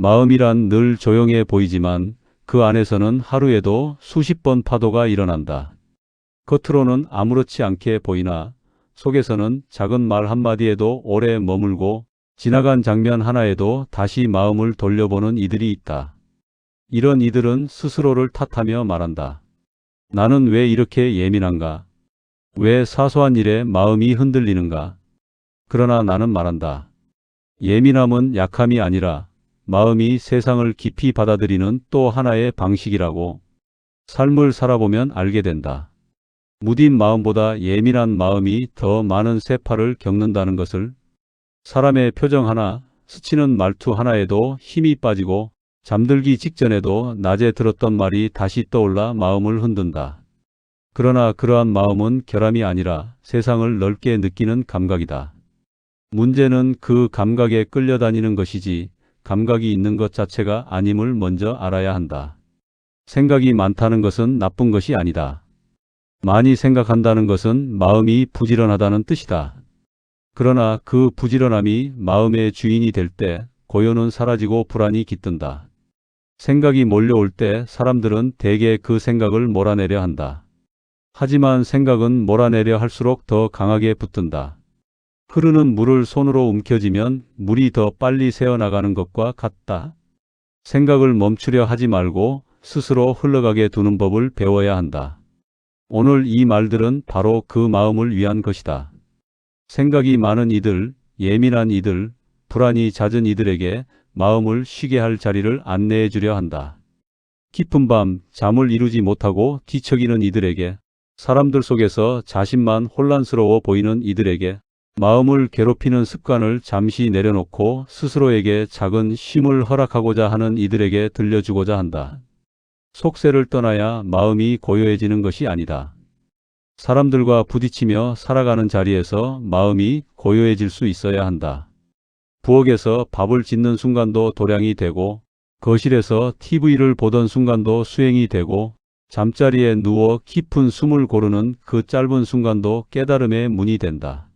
마음이란 늘 조용해 보이지만 그 안에서는 하루에도 수십 번 파도가 일어난다. 겉으로는 아무렇지 않게 보이나 속에서는 작은 말 한마디에도 오래 머물고 지나간 장면 하나에도 다시 마음을 돌려보는 이들이 있다. 이런 이들은 스스로를 탓하며 말한다. 나는 왜 이렇게 예민한가? 왜 사소한 일에 마음이 흔들리는가? 그러나 나는 말한다. 예민함은 약함이 아니라 마음이 세상을 깊이 받아들이는 또 하나의 방식이라고. 삶을 살아보면 알게 된다. 무딘 마음보다 예민한 마음이 더 많은 세파를 겪는다는 것을. 사람의 표정 하나, 스치는 말투 하나에도 힘이 빠지고 잠들기 직전에도 낮에 들었던 말이 다시 떠올라 마음을 흔든다. 그러나 그러한 마음은 결함이 아니라 세상을 넓게 느끼는 감각이다. 문제는 그 감각에 끌려다니는 것이지 감각이 있는 것 자체가 아님을 먼저 알아야 한다. 생각이 많다는 것은 나쁜 것이 아니다. 많이 생각한다는 것은 마음이 부지런하다는 뜻이다. 그러나 그 부지런함이 마음의 주인이 될 때 고요는 사라지고 불안이 깃든다. 생각이 몰려올 때 사람들은 대개 그 생각을 몰아내려 한다. 하지만 생각은 몰아내려 할수록 더 강하게 붙든다. 흐르는 물을 손으로 움켜쥐면 물이 더 빨리 새어나가는 것과 같다. 생각을 멈추려 하지 말고 스스로 흘러가게 두는 법을 배워야 한다. 오늘 이 말들은 바로 그 마음을 위한 것이다. 생각이 많은 이들, 예민한 이들, 불안이 잦은 이들에게 마음을 쉬게 할 자리를 안내해 주려 한다. 깊은 밤 잠을 이루지 못하고 뒤척이는 이들에게, 사람들 속에서 자신만 혼란스러워 보이는 이들에게, 마음을 괴롭히는 습관을 잠시 내려놓고 스스로에게 작은 쉼을 허락하고자 하는 이들에게 들려주고자 한다. 속세를 떠나야 마음이 고요해지는 것이 아니다. 사람들과 부딪히며 살아가는 자리에서 마음이 고요해질 수 있어야 한다. 부엌에서 밥을 짓는 순간도 도량이 되고, 거실에서 TV를 보던 순간도 수행이 되고, 잠자리에 누워 깊은 숨을 고르는 그 짧은 순간도 깨달음의 문이 된다.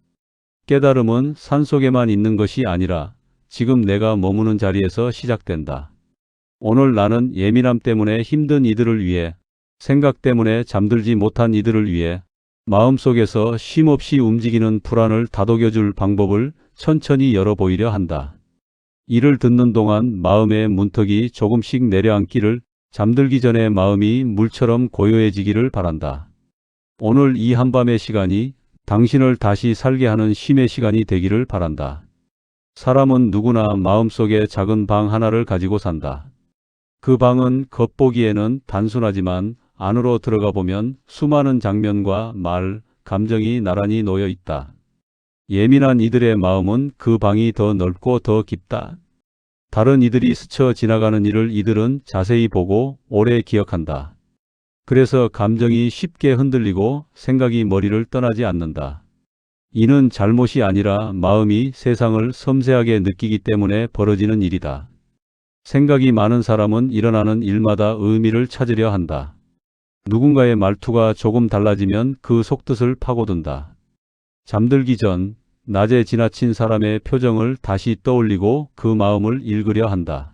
깨달음은 산속에만 있는 것이 아니라 지금 내가 머무는 자리에서 시작된다. 오늘 나는 예민함 때문에 힘든 이들을 위해, 생각 때문에 잠들지 못한 이들을 위해 마음속에서 쉼없이 움직이는 불안을 다독여줄 방법을 천천히 열어보이려 한다. 이를 듣는 동안 마음의 문턱이 조금씩 내려앉기를, 잠들기 전에 마음이 물처럼 고요해지기를 바란다. 오늘 이 한밤의 시간이 당신을 다시 살게 하는 쉼의 시간이 되기를 바란다. 사람은 누구나 마음속에 작은 방 하나를 가지고 산다. 그 방은 겉보기에는 단순하지만 안으로 들어가 보면 수많은 장면과 말, 감정이 나란히 놓여 있다. 예민한 이들의 마음은 그 방이 더 넓고 더 깊다. 다른 이들이 스쳐 지나가는 일을 이들은 자세히 보고 오래 기억한다. 그래서 감정이 쉽게 흔들리고 생각이 머리를 떠나지 않는다. 이는 잘못이 아니라 마음이 세상을 섬세하게 느끼기 때문에 벌어지는 일이다. 생각이 많은 사람은 일어나는 일마다 의미를 찾으려 한다. 누군가의 말투가 조금 달라지면 그 속뜻을 파고든다. 잠들기 전 낮에 지나친 사람의 표정을 다시 떠올리고 그 마음을 읽으려 한다.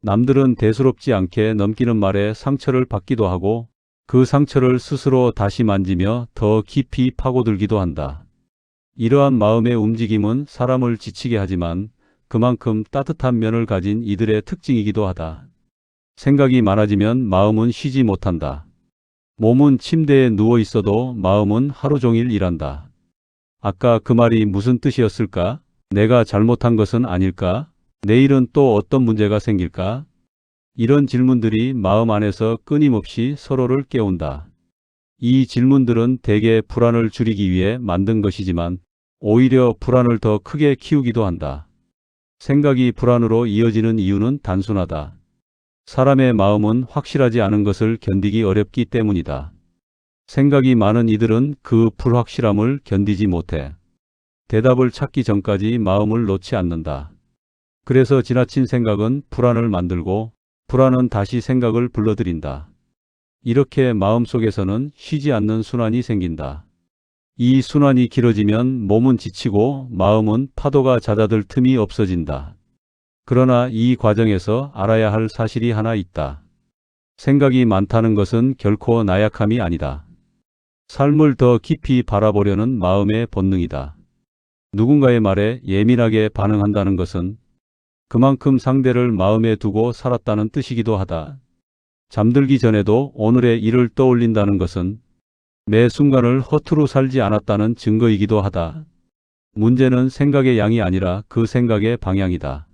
남들은 대수롭지 않게 넘기는 말에 상처를 받기도 하고 그 상처를 스스로 다시 만지며 더 깊이 파고들기도 한다. 이러한 마음의 움직임은 사람을 지치게 하지만 그만큼 따뜻한 면을 가진 이들의 특징이기도 하다. 생각이 많아지면 마음은 쉬지 못한다. 몸은 침대에 누워 있어도 마음은 하루 종일 일한다. 아까 그 말이 무슨 뜻이었을까? 내가 잘못한 것은 아닐까? 내일은 또 어떤 문제가 생길까? 이런 질문들이 마음 안에서 끊임없이 서로를 깨운다. 이 질문들은 대개 불안을 줄이기 위해 만든 것이지만 오히려 불안을 더 크게 키우기도 한다. 생각이 불안으로 이어지는 이유는 단순하다. 사람의 마음은 확실하지 않은 것을 견디기 어렵기 때문이다. 생각이 많은 이들은 그 불확실함을 견디지 못해 대답을 찾기 전까지 마음을 놓지 않는다. 그래서 지나친 생각은 불안을 만들고 불안은 다시 생각을 불러들인다. 이렇게 마음속에서는 쉬지 않는 순환이 생긴다. 이 순환이 길어지면 몸은 지치고 마음은 파도가 잦아들 틈이 없어진다. 그러나 이 과정에서 알아야 할 사실이 하나 있다. 생각이 많다는 것은 결코 나약함이 아니다. 삶을 더 깊이 바라보려는 마음의 본능이다. 누군가의 말에 예민하게 반응한다는 것은 그만큼 상대를 마음에 두고 살았다는 뜻이기도 하다. 잠들기 전에도 오늘의 일을 떠올린다는 것은 매 순간을 허투루 살지 않았다는 증거이기도 하다. 문제는 생각의 양이 아니라 그 생각의 방향이다.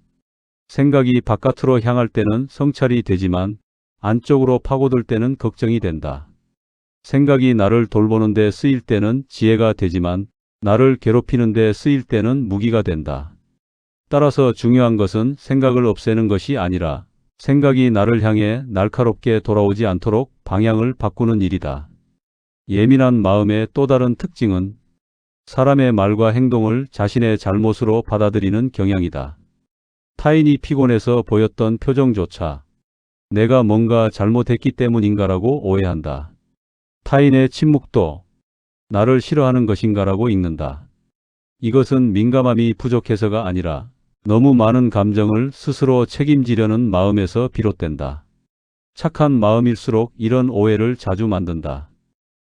생각이 바깥으로 향할 때는 성찰이 되지만 안쪽으로 파고들 때는 걱정이 된다. 생각이 나를 돌보는 데 쓰일 때는 지혜가 되지만 나를 괴롭히는 데 쓰일 때는 무기가 된다. 따라서 중요한 것은 생각을 없애는 것이 아니라 생각이 나를 향해 날카롭게 돌아오지 않도록 방향을 바꾸는 일이다. 예민한 마음의 또 다른 특징은 사람의 말과 행동을 자신의 잘못으로 받아들이는 경향이다. 타인이 피곤해서 보였던 표정조차 내가 뭔가 잘못했기 때문인가라고 오해한다. 타인의 침묵도 나를 싫어하는 것인가라고 읽는다. 이것은 민감함이 부족해서가 아니라 너무 많은 감정을 스스로 책임지려는 마음에서 비롯된다. 착한 마음일수록 이런 오해를 자주 만든다.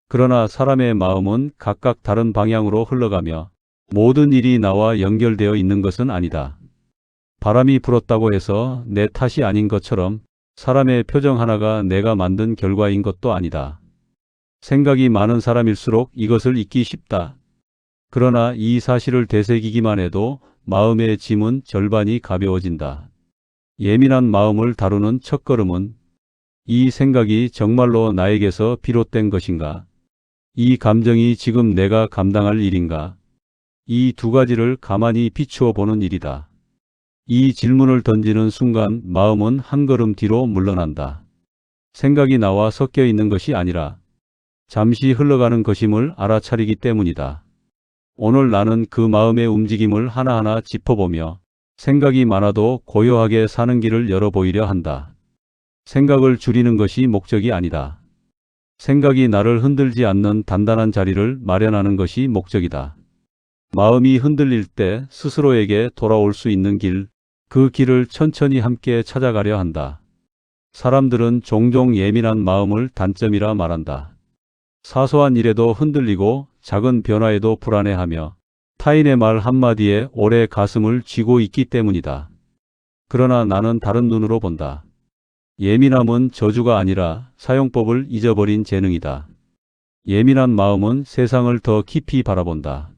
그러나 사람의 마음은 각각 다른 방향으로 흘러가며 모든 일이 나와 연결되어 있는 것은 아니다. 바람이 불었다고 해서 내 탓이 아닌 것처럼 사람의 표정 하나가 내가 만든 결과인 것도 아니다. 생각이 많은 사람일수록 이것을 잊기 쉽다. 그러나 이 사실을 되새기기만 해도 마음의 짐은 절반이 가벼워진다. 예민한 마음을 다루는 첫걸음은 이 생각이 정말로 나에게서 비롯된 것인가? 이 감정이 지금 내가 감당할 일인가? 이 두 가지를 가만히 비추어 보는 일이다. 이 질문을 던지는 순간 마음은 한 걸음 뒤로 물러난다. 생각이 나와 섞여 있는 것이 아니라 잠시 흘러가는 것임을 알아차리기 때문이다. 오늘 나는 그 마음의 움직임을 하나하나 짚어보며 생각이 많아도 고요하게 사는 길을 열어보이려 한다. 생각을 줄이는 것이 목적이 아니다. 생각이 나를 흔들지 않는 단단한 자리를 마련하는 것이 목적이다. 마음이 흔들릴 때 스스로에게 돌아올 수 있는 길, 그 길을 천천히 함께 찾아가려 한다. 사람들은 종종 예민한 마음을 단점이라 말한다. 사소한 일에도 흔들리고 작은 변화에도 불안해하며 타인의 말 한마디에 오래 가슴을 쥐고 있기 때문이다. 그러나 나는 다른 눈으로 본다. 예민함은 저주가 아니라 사용법을 잊어버린 재능이다. 예민한 마음은 세상을 더 깊이 바라본다.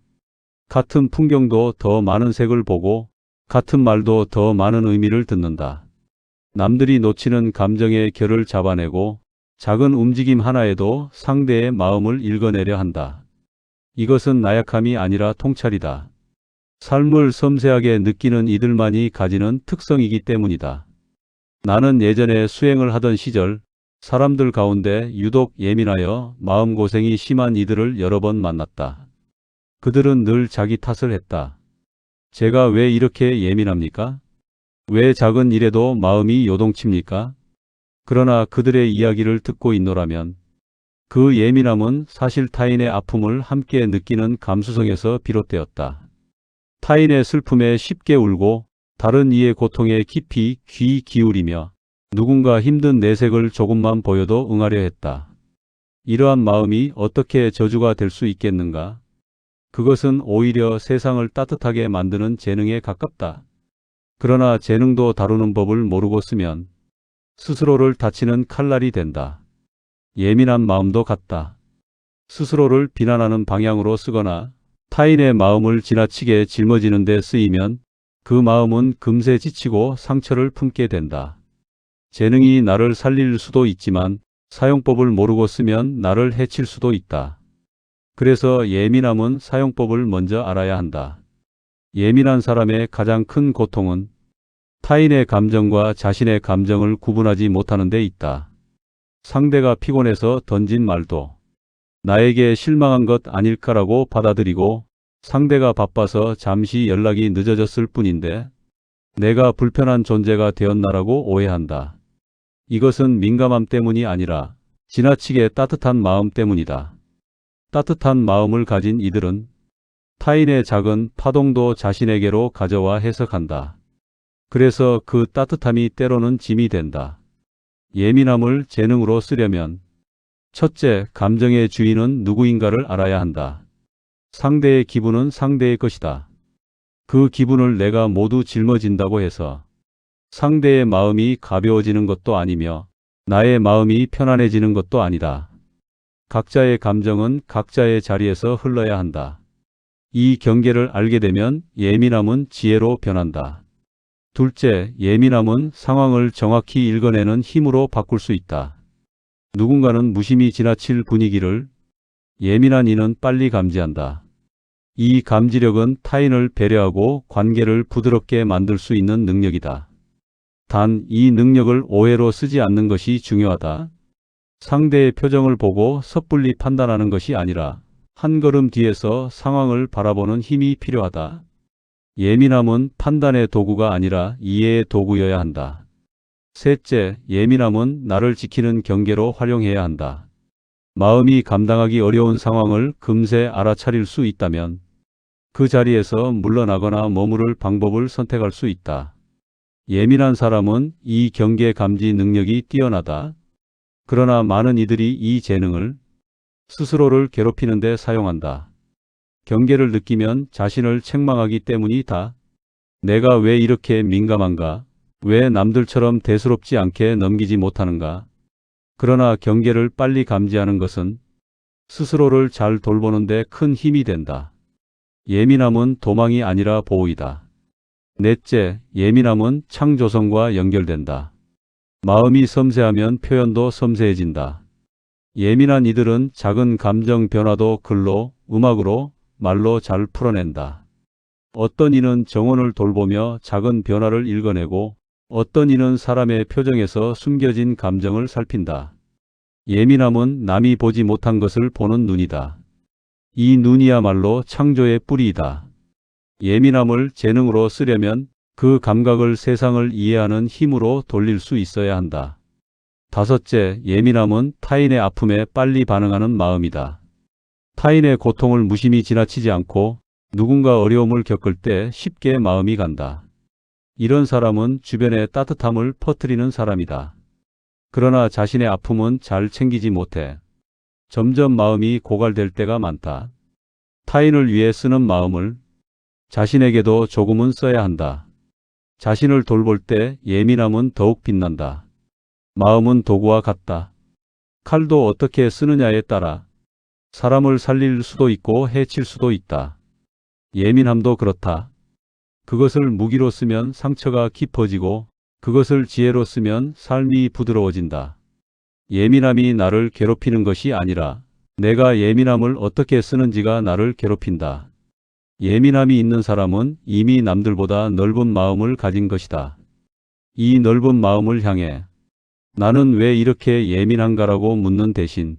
같은 풍경도 더 많은 색을 보고 같은 말도 더 많은 의미를 듣는다. 남들이 놓치는 감정의 결을 잡아내고 작은 움직임 하나에도 상대의 마음을 읽어내려 한다. 이것은 나약함이 아니라 통찰이다. 삶을 섬세하게 느끼는 이들만이 가지는 특성이기 때문이다. 나는 예전에 수행을 하던 시절 사람들 가운데 유독 예민하여 마음고생이 심한 이들을 여러 번 만났다. 그들은 늘 자기 탓을 했다. 제가 왜 이렇게 예민합니까? 왜 작은 일에도 마음이 요동칩니까? 그러나 그들의 이야기를 듣고 있노라면 그 예민함은 사실 타인의 아픔을 함께 느끼는 감수성에서 비롯되었다. 타인의 슬픔에 쉽게 울고 다른 이의 고통에 깊이 귀 기울이며 누군가 힘든 내색을 조금만 보여도 응하려 했다. 이러한 마음이 어떻게 저주가 될 수 있겠는가? 그것은 오히려 세상을 따뜻하게 만드는 재능에 가깝다. 그러나 재능도 다루는 법을 모르고 쓰면 스스로를 다치는 칼날이 된다. 예민한 마음도 같다. 스스로를 비난하는 방향으로 쓰거나 타인의 마음을 지나치게 짊어지는 데 쓰이면 그 마음은 금세 지치고 상처를 품게 된다. 재능이 나를 살릴 수도 있지만 사용법을 모르고 쓰면 나를 해칠 수도 있다. 그래서 예민함은 사용법을 먼저 알아야 한다. 예민한 사람의 가장 큰 고통은 타인의 감정과 자신의 감정을 구분하지 못하는 데 있다. 상대가 피곤해서 던진 말도 나에게 실망한 것 아닐까라고 받아들이고 상대가 바빠서 잠시 연락이 늦어졌을 뿐인데 내가 불편한 존재가 되었나라고 오해한다. 이것은 민감함 때문이 아니라 지나치게 따뜻한 마음 때문이다. 따뜻한 마음을 가진 이들은 타인의 작은 파동도 자신에게로 가져와 해석한다. 그래서 그 따뜻함이 때로는 짐이 된다. 예민함을 재능으로 쓰려면 첫째, 감정의 주인은 누구인가를 알아야 한다. 상대의 기분은 상대의 것이다. 그 기분을 내가 모두 짊어진다고 해서 상대의 마음이 가벼워지는 것도 아니며 나의 마음이 편안해지는 것도 아니다. 각자의 감정은 각자의 자리에서 흘러야 한다. 이 경계를 알게 되면 예민함은 지혜로 변한다. 둘째, 예민함은 상황을 정확히 읽어내는 힘으로 바꿀 수 있다. 누군가는 무심히 지나칠 분위기를 예민한 이는 빨리 감지한다. 이 감지력은 타인을 배려하고 관계를 부드럽게 만들 수 있는 능력이다. 단, 이 능력을 오해로 쓰지 않는 것이 중요하다. 상대의 표정을 보고 섣불리 판단하는 것이 아니라 한 걸음 뒤에서 상황을 바라보는 힘이 필요하다. 예민함은 판단의 도구가 아니라 이해의 도구여야 한다. 셋째, 예민함은 나를 지키는 경계로 활용해야 한다. 마음이 감당하기 어려운 상황을 금세 알아차릴 수 있다면 그 자리에서 물러나거나 머무를 방법을 선택할 수 있다. 예민한 사람은 이 경계 감지 능력이 뛰어나다. 그러나 많은 이들이 이 재능을 스스로를 괴롭히는 데 사용한다. 경계를 느끼면 자신을 책망하기 때문이다. 내가 왜 이렇게 민감한가? 왜 남들처럼 대수롭지 않게 넘기지 못하는가? 그러나 경계를 빨리 감지하는 것은 스스로를 잘 돌보는 데 큰 힘이 된다. 예민함은 도망이 아니라 보호이다. 넷째, 예민함은 창조성과 연결된다. 마음이 섬세하면 표현도 섬세해진다. 예민한 이들은 작은 감정 변화도 글로, 음악으로, 말로 잘 풀어낸다. 어떤 이는 정원을 돌보며 작은 변화를 읽어내고 어떤 이는 사람의 표정에서 숨겨진 감정을 살핀다. 예민함은 남이 보지 못한 것을 보는 눈이다. 이 눈이야말로 창조의 뿌리이다. 예민함을 재능으로 쓰려면 그 감각을 세상을 이해하는 힘으로 돌릴 수 있어야 한다. 다섯째, 예민함은 타인의 아픔에 빨리 반응하는 마음이다. 타인의 고통을 무심히 지나치지 않고 누군가 어려움을 겪을 때 쉽게 마음이 간다. 이런 사람은 주변에 따뜻함을 퍼뜨리는 사람이다. 그러나 자신의 아픔은 잘 챙기지 못해 점점 마음이 고갈될 때가 많다. 타인을 위해 쓰는 마음을 자신에게도 조금은 써야 한다. 자신을 돌볼 때 예민함은 더욱 빛난다. 마음은 도구와 같다. 칼도 어떻게 쓰느냐에 따라 사람을 살릴 수도 있고 해칠 수도 있다. 예민함도 그렇다. 그것을 무기로 쓰면 상처가 깊어지고 그것을 지혜로 쓰면 삶이 부드러워진다. 예민함이 나를 괴롭히는 것이 아니라 내가 예민함을 어떻게 쓰는지가 나를 괴롭힌다. 예민함이 있는 사람은 이미 남들보다 넓은 마음을 가진 것이다. 이 넓은 마음을 향해 나는 왜 이렇게 예민한가라고 묻는 대신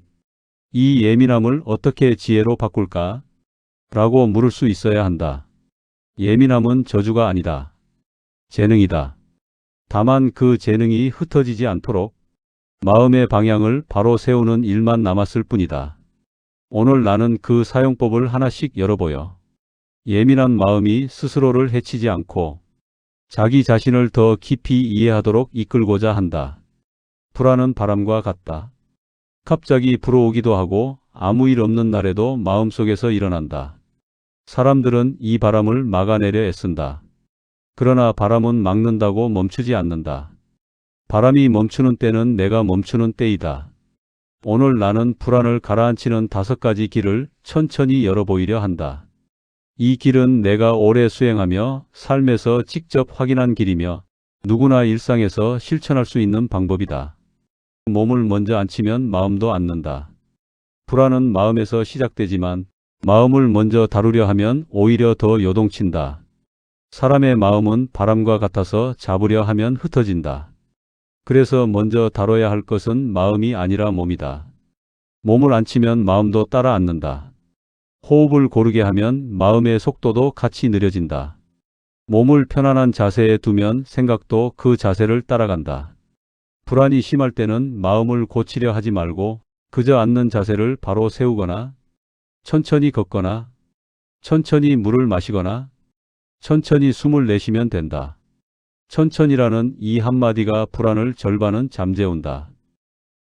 이 예민함을 어떻게 지혜로 바꿀까? 라고 물을 수 있어야 한다. 예민함은 저주가 아니다. 재능이다. 다만 그 재능이 흩어지지 않도록 마음의 방향을 바로 세우는 일만 남았을 뿐이다. 오늘 나는 그 사용법을 하나씩 열어보여. 예민한 마음이 스스로를 해치지 않고 자기 자신을 더 깊이 이해하도록 이끌고자 한다. 불안은 바람과 같다. 갑자기 불어오기도 하고 아무 일 없는 날에도 마음속에서 일어난다. 사람들은 이 바람을 막아내려 애쓴다. 그러나 바람은 막는다고 멈추지 않는다. 바람이 멈추는 때는 내가 멈추는 때이다. 오늘 나는 불안을 가라앉히는 5가지 길을 천천히 열어보이려 한다. 이 길은 내가 오래 수행하며 삶에서 직접 확인한 길이며 누구나 일상에서 실천할 수 있는 방법이다. 몸을 먼저 앉히면 마음도 앉는다. 불안은 마음에서 시작되지만 마음을 먼저 다루려 하면 오히려 더 요동친다. 사람의 마음은 바람과 같아서 잡으려 하면 흩어진다. 그래서 먼저 다뤄야 할 것은 마음이 아니라 몸이다. 몸을 앉히면 마음도 따라 앉는다. 호흡을 고르게 하면 마음의 속도도 같이 느려진다. 몸을 편안한 자세에 두면 생각도 그 자세를 따라간다. 불안이 심할 때는 마음을 고치려 하지 말고 그저 앉는 자세를 바로 세우거나 천천히 걷거나 천천히 물을 마시거나 천천히 숨을 내쉬면 된다. 천천히라는 이 한마디가 불안을 절반은 잠재운다.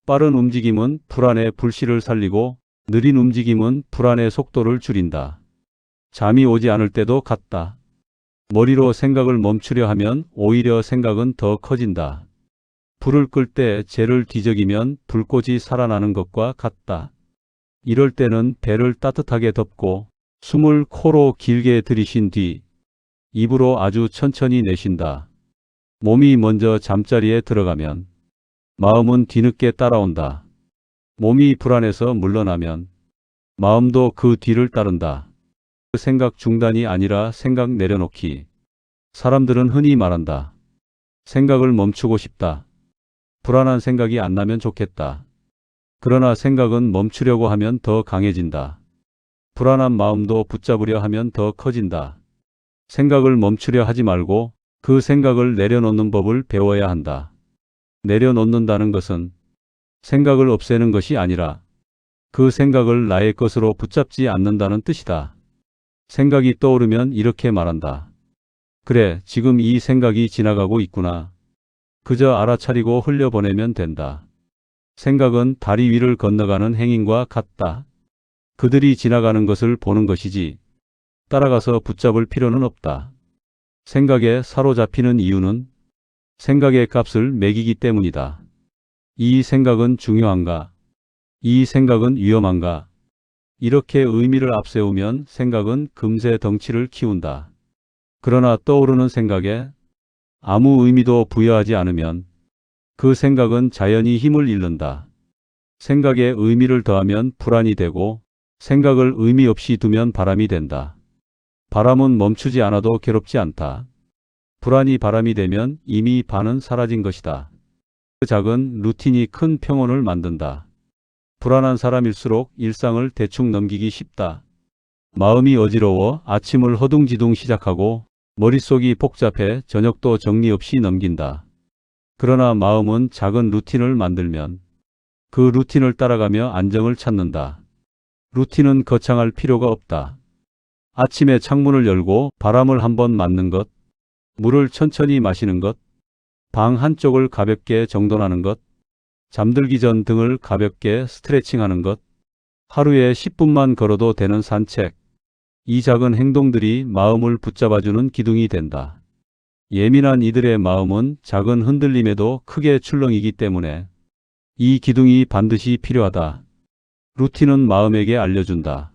빠른 움직임은 불안의 불씨를 살리고 느린 움직임은 불안의 속도를 줄인다. 잠이 오지 않을 때도 같다. 머리로 생각을 멈추려 하면 오히려 생각은 더 커진다. 불을 끌 때 재를 뒤적이면 불꽃이 살아나는 것과 같다. 이럴 때는 배를 따뜻하게 덮고 숨을 코로 길게 들이쉰 뒤 입으로 아주 천천히 내쉰다. 몸이 먼저 잠자리에 들어가면 마음은 뒤늦게 따라온다. 몸이 불안해서 물러나면 마음도 그 뒤를 따른다. 생각 중단이 아니라 생각 내려놓기. 사람들은 흔히 말한다. 생각을 멈추고 싶다. 불안한 생각이 안 나면 좋겠다. 그러나 생각은 멈추려고 하면 더 강해진다. 불안한 마음도 붙잡으려 하면 더 커진다. 생각을 멈추려 하지 말고 그 생각을 내려놓는 법을 배워야 한다. 내려놓는다는 것은 생각을 없애는 것이 아니라 그 생각을 나의 것으로 붙잡지 않는다는 뜻이다. 생각이 떠오르면 이렇게 말한다. 그래, 지금 이 생각이 지나가고 있구나. 그저 알아차리고 흘려보내면 된다. 생각은 다리 위를 건너가는 행인과 같다. 그들이 지나가는 것을 보는 것이지 따라가서 붙잡을 필요는 없다. 생각에 사로잡히는 이유는 생각의 값을 매기기 때문이다. 이 생각은 중요한가? 이 생각은 위험한가? 이렇게 의미를 앞세우면 생각은 금세 덩치를 키운다. 그러나 떠오르는 생각에 아무 의미도 부여하지 않으면 그 생각은 자연히 힘을 잃는다. 생각에 의미를 더하면 불안이 되고 생각을 의미 없이 두면 바람이 된다. 바람은 멈추지 않아도 괴롭지 않다. 불안이 바람이 되면 이미 반은 사라진 것이다. 그 작은 루틴이 큰 평온을 만든다. 불안한 사람일수록 일상을 대충 넘기기 쉽다. 마음이 어지러워 아침을 허둥지둥 시작하고 머릿속이 복잡해 저녁도 정리 없이 넘긴다. 그러나 마음은 작은 루틴을 만들면 그 루틴을 따라가며 안정을 찾는다. 루틴은 거창할 필요가 없다. 아침에 창문을 열고 바람을 한번 맞는 것, 물을 천천히 마시는 것, 방 한쪽을 가볍게 정돈하는 것, 잠들기 전 등을 가볍게 스트레칭하는 것, 하루에 10분만 걸어도 되는 산책, 이 작은 행동들이 마음을 붙잡아주는 기둥이 된다. 예민한 이들의 마음은 작은 흔들림에도 크게 출렁이기 때문에 이 기둥이 반드시 필요하다. 루틴은 마음에게 알려준다.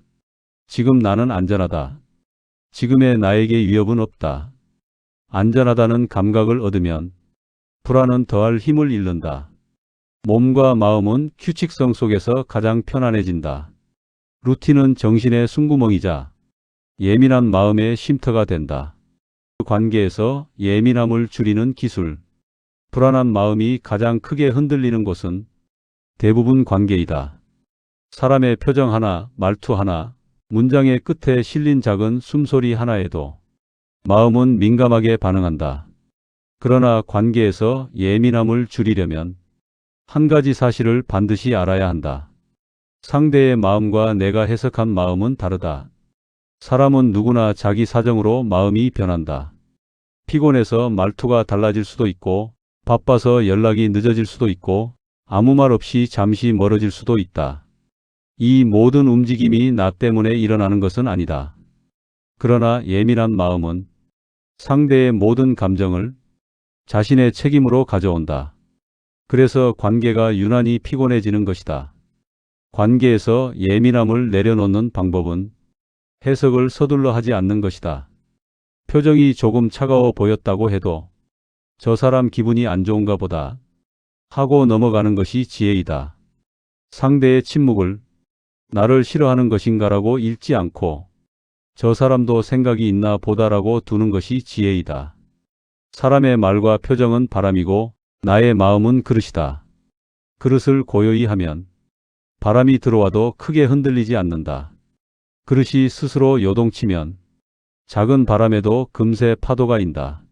지금 나는 안전하다. 지금의 나에게 위협은 없다. 안전하다는 감각을 얻으면 불안은 더할 힘을 잃는다. 몸과 마음은 규칙성 속에서 가장 편안해진다. 루틴은 정신의 숨구멍이자 예민한 마음의 쉼터가 된다. 그 관계에서 예민함을 줄이는 기술. 불안한 마음이 가장 크게 흔들리는 곳은 대부분 관계이다. 사람의 표정 하나, 말투 하나, 문장의 끝에 실린 작은 숨소리 하나에도 마음은 민감하게 반응한다. 그러나 관계에서 예민함을 줄이려면 한 가지 사실을 반드시 알아야 한다. 상대의 마음과 내가 해석한 마음은 다르다. 사람은 누구나 자기 사정으로 마음이 변한다. 피곤해서 말투가 달라질 수도 있고, 바빠서 연락이 늦어질 수도 있고, 아무 말 없이 잠시 멀어질 수도 있다. 이 모든 움직임이 나 때문에 일어나는 것은 아니다. 그러나 예민한 마음은 상대의 모든 감정을 자신의 책임으로 가져온다. 그래서 관계가 유난히 피곤해지는 것이다. 관계에서 예민함을 내려놓는 방법은 해석을 서둘러 하지 않는 것이다. 표정이 조금 차가워 보였다고 해도 저 사람 기분이 안 좋은가 보다 하고 넘어가는 것이 지혜이다. 상대의 침묵을 나를 싫어하는 것인가라고 읽지 않고 저 사람도 생각이 있나 보다라고 두는 것이 지혜이다. 사람의 말과 표정은 바람이고 나의 마음은 그릇이다. 그릇을 고요히 하면 바람이 들어와도 크게 흔들리지 않는다. 그릇이 스스로 요동치면 작은 바람에도 금세 파도가 인다.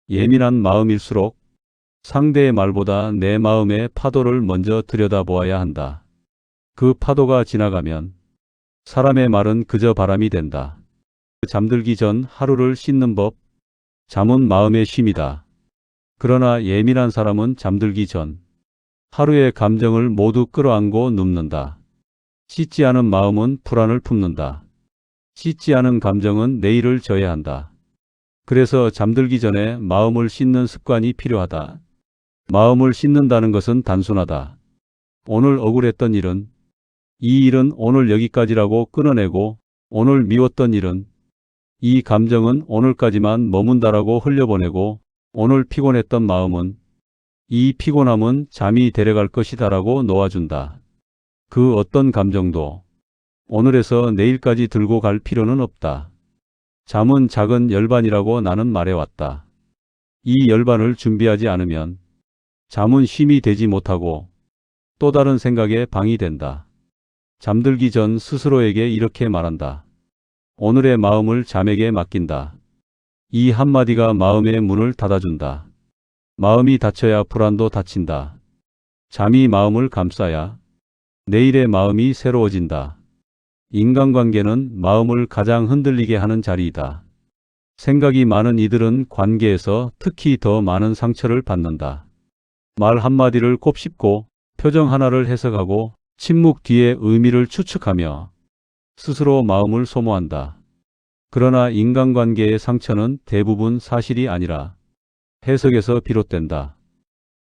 예민한 마음일수록 상대의 말보다 내 마음의 파도를 먼저 들여다보아야 한다. 그 파도가 지나가면 사람의 말은 그저 바람이 된다. 잠들기 전 하루를 씻는 법. 잠은 마음의 쉼이다. 그러나 예민한 사람은 잠들기 전 하루의 감정을 모두 끌어안고 눕는다. 씻지 않은 마음은 불안을 품는다. 씻지 않은 감정은 내일을 저해한다. 그래서 잠들기 전에 마음을 씻는 습관이 필요하다. 마음을 씻는다는 것은 단순하다. 오늘 억울했던 일은, 이 일은 오늘 여기까지라고 끊어내고, 오늘 미웠던 일은, 이 감정은 오늘까지만 머문다라고 흘려보내고, 오늘 피곤했던 마음은, 이 피곤함은 잠이 데려갈 것이다라고 놓아준다. 그 어떤 감정도 오늘에서 내일까지 들고 갈 필요는 없다. 잠은 작은 열반이라고 나는 말해왔다. 이 열반을 준비하지 않으면 잠은 쉼이 되지 못하고 또 다른 생각에 방이 된다. 잠들기 전 스스로에게 이렇게 말한다. 오늘의 마음을 잠에게 맡긴다. 이 한마디가 마음의 문을 닫아준다. 마음이 닫혀야 불안도 닫힌다. 잠이 마음을 감싸야 내일의 마음이 새로워진다. 인간관계는 마음을 가장 흔들리게 하는 자리이다. 생각이 많은 이들은 관계에서 특히 더 많은 상처를 받는다. 말 한마디를 곱씹고 표정 하나를 해석하고 침묵 뒤에 의미를 추측하며 스스로 마음을 소모한다. 그러나 인간관계의 상처는 대부분 사실이 아니라 해석에서 비롯된다.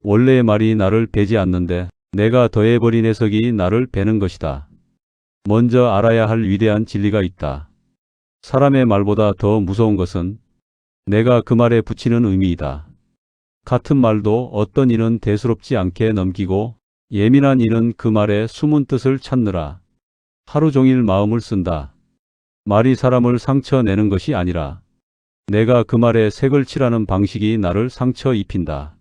원래의 말이 나를 베지 않는데 내가 더해버린 해석이 나를 베는 것이다. 먼저 알아야 할 위대한 진리가 있다. 사람의 말보다 더 무서운 것은 내가 그 말에 붙이는 의미이다. 같은 말도 어떤 이는 대수롭지 않게 넘기고 예민한 이는 그 말의 숨은 뜻을 찾느라 하루 종일 마음을 쓴다. 말이 사람을 상처내는 것이 아니라 내가 그 말에 색을 칠하는 방식이 나를 상처 입힌다.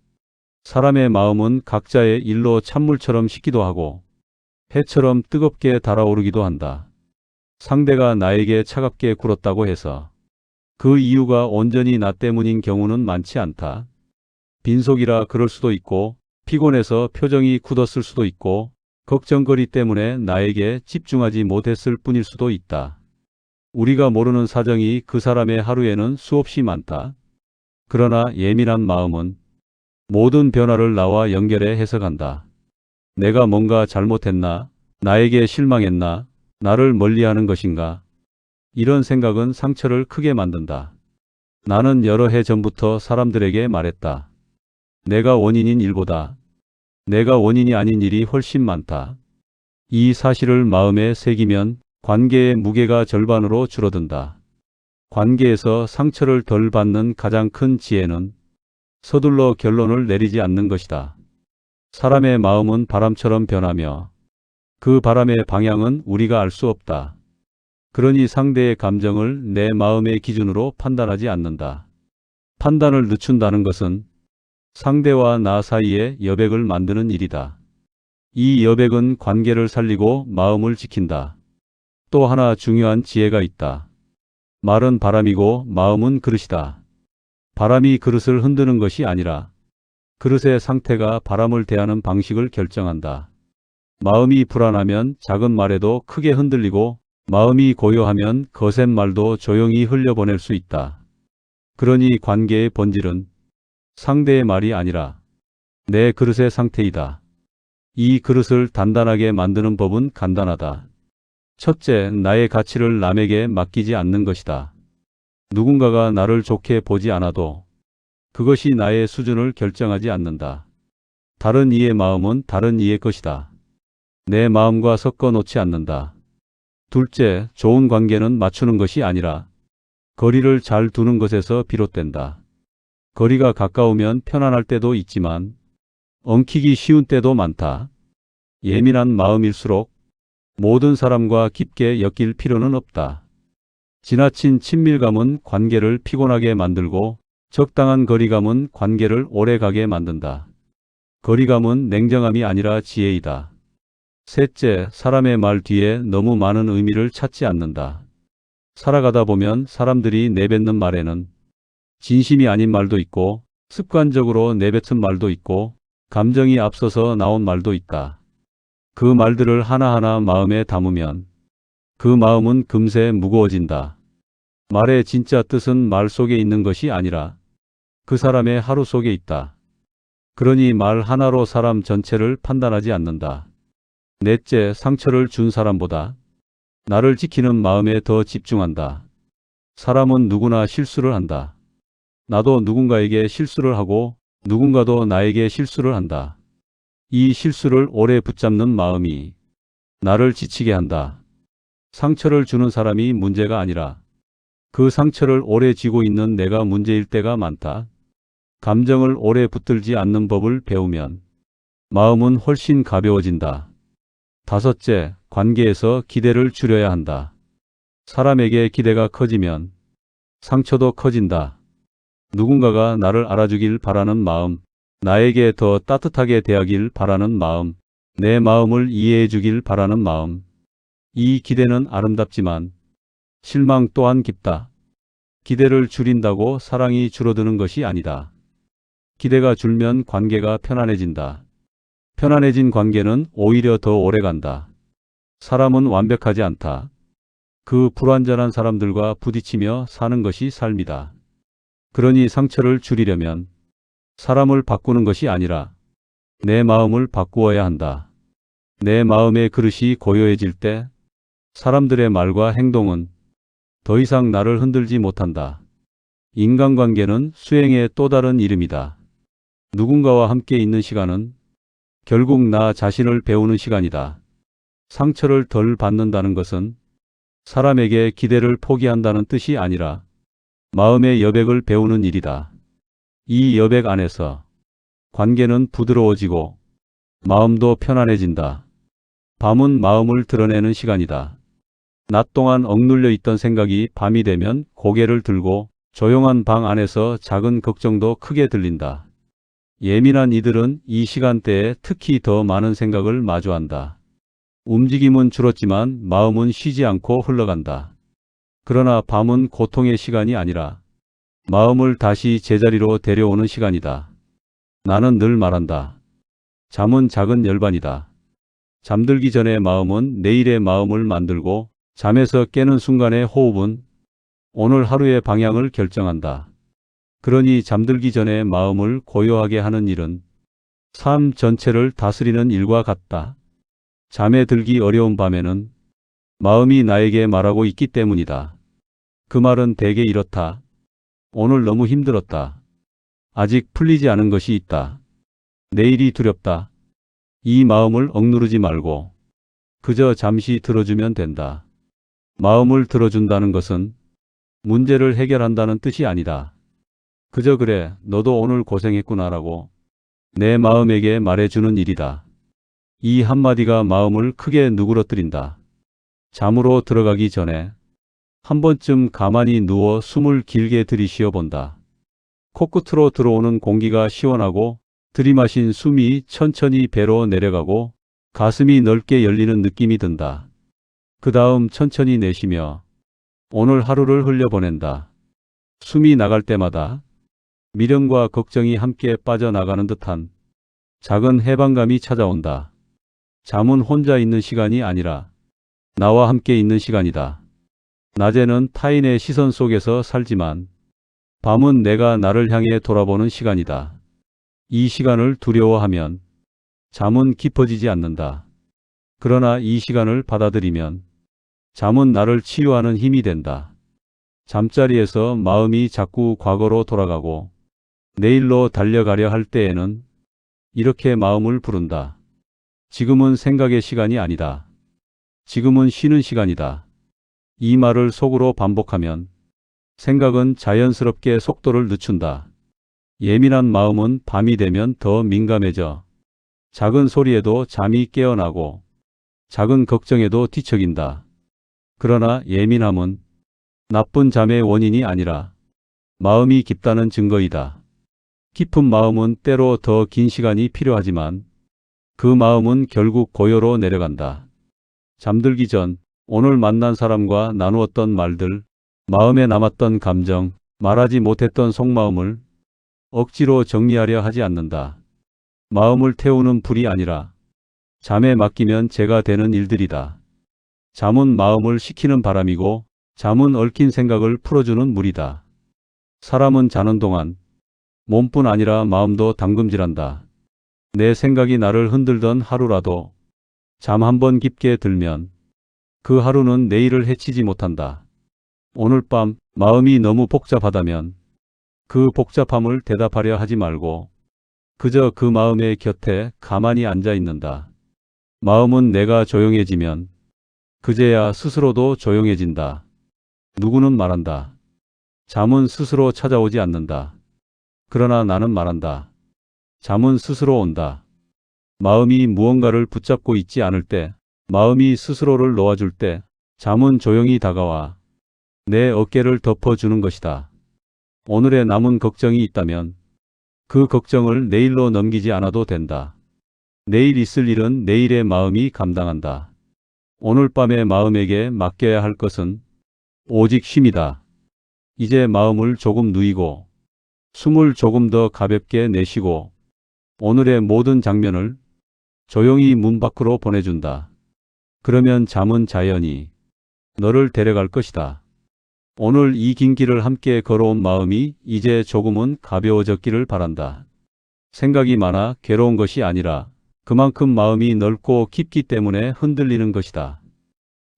사람의 마음은 각자의 일로 찬물처럼 식기도 하고 해처럼 뜨겁게 달아오르기도 한다. 상대가 나에게 차갑게 굴었다고 해서 그 이유가 온전히 나 때문인 경우는 많지 않다. 빈속이라 그럴 수도 있고 피곤해서 표정이 굳었을 수도 있고 걱정거리 때문에 나에게 집중하지 못했을 뿐일 수도 있다. 우리가 모르는 사정이 그 사람의 하루에는 수없이 많다. 그러나 예민한 마음은 모든 변화를 나와 연결해 해석한다. 내가 뭔가 잘못했나? 나에게 실망했나? 나를 멀리하는 것인가? 이런 생각은 상처를 크게 만든다. 나는 여러 해 전부터 사람들에게 말했다. 내가 원인인 일보다 내가 원인이 아닌 일이 훨씬 많다. 이 사실을 마음에 새기면 관계의 무게가 절반으로 줄어든다. 관계에서 상처를 덜 받는 가장 큰 지혜는 서둘러 결론을 내리지 않는 것이다. 사람의 마음은 바람처럼 변하며 그 바람의 방향은 우리가 알 수 없다. 그러니 상대의 감정을 내 마음의 기준으로 판단하지 않는다. 판단을 늦춘다는 것은 상대와 나 사이에 여백을 만드는 일이다. 이 여백은 관계를 살리고 마음을 지킨다. 또 하나 중요한 지혜가 있다. 말은 바람이고 마음은 그릇이다. 바람이 그릇을 흔드는 것이 아니라 그릇의 상태가 바람을 대하는 방식을 결정한다. 마음이 불안하면 작은 말에도 크게 흔들리고 마음이 고요하면 거센 말도 조용히 흘려보낼 수 있다. 그러니 관계의 본질은 상대의 말이 아니라 내 그릇의 상태이다. 이 그릇을 단단하게 만드는 법은 간단하다. 첫째, 나의 가치를 남에게 맡기지 않는 것이다. 누군가가 나를 좋게 보지 않아도 그것이 나의 수준을 결정하지 않는다. 다른 이의 마음은 다른 이의 것이다. 내 마음과 섞어 놓지 않는다. 둘째, 좋은 관계는 맞추는 것이 아니라 거리를 잘 두는 것에서 비롯된다. 거리가 가까우면 편안할 때도 있지만 엉키기 쉬운 때도 많다. 예민한 마음일수록 모든 사람과 깊게 엮일 필요는 없다. 지나친 친밀감은 관계를 피곤하게 만들고 적당한 거리감은 관계를 오래가게 만든다. 거리감은 냉정함이 아니라 지혜이다. 셋째, 사람의 말 뒤에 너무 많은 의미를 찾지 않는다. 살아가다 보면 사람들이 내뱉는 말에는 진심이 아닌 말도 있고 습관적으로 내뱉은 말도 있고 감정이 앞서서 나온 말도 있다. 그 말들을 하나하나 마음에 담으면 그 마음은 금세 무거워진다. 말의 진짜 뜻은 말 속에 있는 것이 아니라 그 사람의 하루 속에 있다. 그러니 말 하나로 사람 전체를 판단하지 않는다. 넷째, 상처를 준 사람보다 나를 지키는 마음에 더 집중한다. 사람은 누구나 실수를 한다. 나도 누군가에게 실수를 하고 누군가도 나에게 실수를 한다. 이 실수를 오래 붙잡는 마음이 나를 지치게 한다. 상처를 주는 사람이 문제가 아니라 그 상처를 오래 쥐고 있는 내가 문제일 때가 많다. 감정을 오래 붙들지 않는 법을 배우면 마음은 훨씬 가벼워진다. 다섯째, 관계에서 기대를 줄여야 한다. 사람에게 기대가 커지면 상처도 커진다. 누군가가 나를 알아주길 바라는 마음, 나에게 더 따뜻하게 대하길 바라는 마음, 내 마음을 이해해 주길 바라는 마음. 이 기대는 아름답지만 실망 또한 깊다. 기대를 줄인다고 사랑이 줄어드는 것이 아니다. 기대가 줄면 관계가 편안해진다. 편안해진 관계는 오히려 더 오래간다. 사람은 완벽하지 않다. 그 불완전한 사람들과 부딪히며 사는 것이 삶이다. 그러니 상처를 줄이려면 사람을 바꾸는 것이 아니라 내 마음을 바꾸어야 한다. 내 마음의 그릇이 고요해질 때 사람들의 말과 행동은 더 이상 나를 흔들지 못한다. 인간관계는 수행의 또 다른 이름이다. 누군가와 함께 있는 시간은 결국 나 자신을 배우는 시간이다. 상처를 덜 받는다는 것은 사람에게 기대를 포기한다는 뜻이 아니라 마음의 여백을 배우는 일이다. 이 여백 안에서 관계는 부드러워지고 마음도 편안해진다. 밤은 마음을 드러내는 시간이다. 낮 동안 억눌려 있던 생각이 밤이 되면 고개를 들고 조용한 방 안에서 작은 걱정도 크게 들린다. 예민한 이들은 이 시간대에 특히 더 많은 생각을 마주한다. 움직임은 줄었지만 마음은 쉬지 않고 흘러간다. 그러나 밤은 고통의 시간이 아니라 마음을 다시 제자리로 데려오는 시간이다. 나는 늘 말한다. 잠은 작은 열반이다. 잠들기 전에 마음은 내일의 마음을 만들고 잠에서 깨는 순간의 호흡은 오늘 하루의 방향을 결정한다. 그러니 잠들기 전에 마음을 고요하게 하는 일은 삶 전체를 다스리는 일과 같다. 잠에 들기 어려운 밤에는 마음이 나에게 말하고 있기 때문이다. 그 말은 대개 이렇다. 오늘 너무 힘들었다. 아직 풀리지 않은 것이 있다. 내일이 두렵다. 이 마음을 억누르지 말고 그저 잠시 들어주면 된다. 마음을 들어준다는 것은 문제를 해결한다는 뜻이 아니다. 그저 그래, 너도 오늘 고생했구나라고 내 마음에게 말해주는 일이다. 이 한마디가 마음을 크게 누그러뜨린다. 잠으로 들어가기 전에 한 번쯤 가만히 누워 숨을 길게 들이쉬어 본다. 코끝으로 들어오는 공기가 시원하고 들이마신 숨이 천천히 배로 내려가고 가슴이 넓게 열리는 느낌이 든다. 그 다음 천천히 내쉬며 오늘 하루를 흘려보낸다. 숨이 나갈 때마다 미련과 걱정이 함께 빠져나가는 듯한 작은 해방감이 찾아온다. 잠은 혼자 있는 시간이 아니라 나와 함께 있는 시간이다. 낮에는 타인의 시선 속에서 살지만 밤은 내가 나를 향해 돌아보는 시간이다. 이 시간을 두려워하면 잠은 깊어지지 않는다. 그러나 이 시간을 받아들이면 잠은 나를 치유하는 힘이 된다. 잠자리에서 마음이 자꾸 과거로 돌아가고 내일로 달려가려 할 때에는 이렇게 마음을 부른다. 지금은 생각의 시간이 아니다. 지금은 쉬는 시간이다. 이 말을 속으로 반복하면 생각은 자연스럽게 속도를 늦춘다. 예민한 마음은 밤이 되면 더 민감해져 작은 소리에도 잠이 깨어나고 작은 걱정에도 뒤척인다. 그러나 예민함은 나쁜 잠의 원인이 아니라 마음이 깊다는 증거이다. 깊은 마음은 때로 더 긴 시간이 필요하지만 그 마음은 결국 고요로 내려간다. 잠들기 전 오늘 만난 사람과 나누었던 말들, 마음에 남았던 감정, 말하지 못했던 속마음을 억지로 정리하려 하지 않는다. 마음을 태우는 불이 아니라 잠에 맡기면 재가 되는 일들이다. 잠은 마음을 식히는 바람이고 잠은 얽힌 생각을 풀어주는 물이다. 사람은 자는 동안 몸뿐 아니라 마음도 담금질한다. 내 생각이 나를 흔들던 하루라도 잠 한 번 깊게 들면 그 하루는 내일을 해치지 못한다. 오늘 밤 마음이 너무 복잡하다면 그 복잡함을 대답하려 하지 말고 그저 그 마음의 곁에 가만히 앉아 있는다. 마음은 내가 조용해지면 그제야 스스로도 조용해진다. 누구는 말한다. 잠은 스스로 찾아오지 않는다. 그러나 나는 말한다. 잠은 스스로 온다. 마음이 무언가를 붙잡고 있지 않을 때, 마음이 스스로를 놓아줄 때, 잠은 조용히 다가와 내 어깨를 덮어주는 것이다. 오늘의 남은 걱정이 있다면 그 걱정을 내일로 넘기지 않아도 된다. 내일 있을 일은 내일의 마음이 감당한다. 오늘 밤의 마음에게 맡겨야 할 것은 오직 쉼이다. 이제 마음을 조금 누이고 숨을 조금 더 가볍게 내쉬고 오늘의 모든 장면을 조용히 문 밖으로 보내준다. 그러면 잠은 자연히 너를 데려갈 것이다. 오늘 이 긴 길을 함께 걸어온 마음이 이제 조금은 가벼워졌기를 바란다. 생각이 많아 괴로운 것이 아니라 그만큼 마음이 넓고 깊기 때문에 흔들리는 것이다.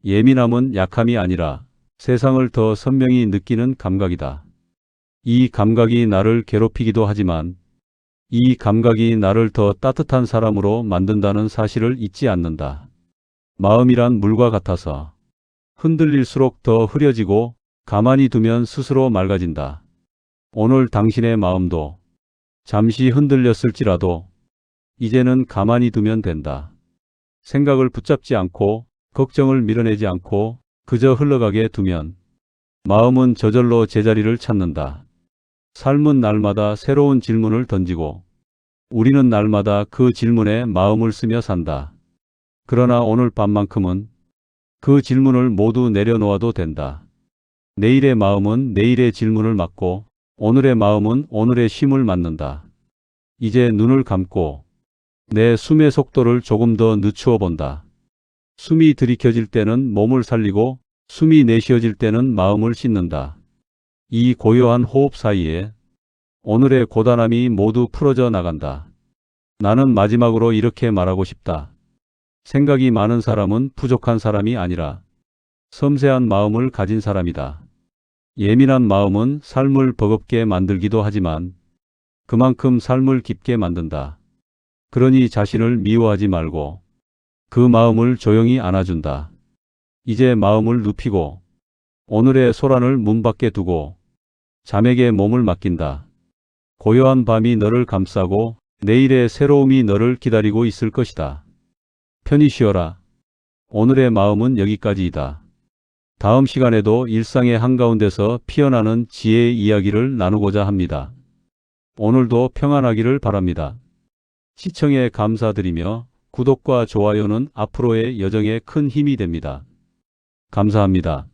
예민함은 약함이 아니라 세상을 더 선명히 느끼는 감각이다. 이 감각이 나를 괴롭히기도 하지만 이 감각이 나를 더 따뜻한 사람으로 만든다는 사실을 잊지 않는다. 마음이란 물과 같아서 흔들릴수록 더 흐려지고 가만히 두면 스스로 맑아진다. 오늘 당신의 마음도 잠시 흔들렸을지라도 이제는 가만히 두면 된다. 생각을 붙잡지 않고 걱정을 밀어내지 않고 그저 흘러가게 두면 마음은 저절로 제자리를 찾는다. 삶은 날마다 새로운 질문을 던지고 우리는 날마다 그 질문에 마음을 쓰며 산다. 그러나 오늘 밤만큼은 그 질문을 모두 내려놓아도 된다. 내일의 마음은 내일의 질문을 맡고 오늘의 마음은 오늘의 쉼을 맡는다. 이제 눈을 감고 내 숨의 속도를 조금 더 늦추어 본다. 숨이 들이켜질 때는 몸을 살리고 숨이 내쉬어질 때는 마음을 씻는다. 이 고요한 호흡 사이에 오늘의 고단함이 모두 풀어져 나간다. 나는 마지막으로 이렇게 말하고 싶다. 생각이 많은 사람은 부족한 사람이 아니라 섬세한 마음을 가진 사람이다. 예민한 마음은 삶을 버겁게 만들기도 하지만 그만큼 삶을 깊게 만든다. 그러니 자신을 미워하지 말고 그 마음을 조용히 안아준다. 이제 마음을 눕히고 오늘의 소란을 문 밖에 두고 잠에게 몸을 맡긴다. 고요한 밤이 너를 감싸고 내일의 새로움이 너를 기다리고 있을 것이다. 편히 쉬어라. 오늘의 마음은 여기까지이다. 다음 시간에도 일상의 한가운데서 피어나는 지혜의 이야기를 나누고자 합니다. 오늘도 평안하기를 바랍니다. 시청에 감사드리며 구독과 좋아요는 앞으로의 여정에 큰 힘이 됩니다. 감사합니다.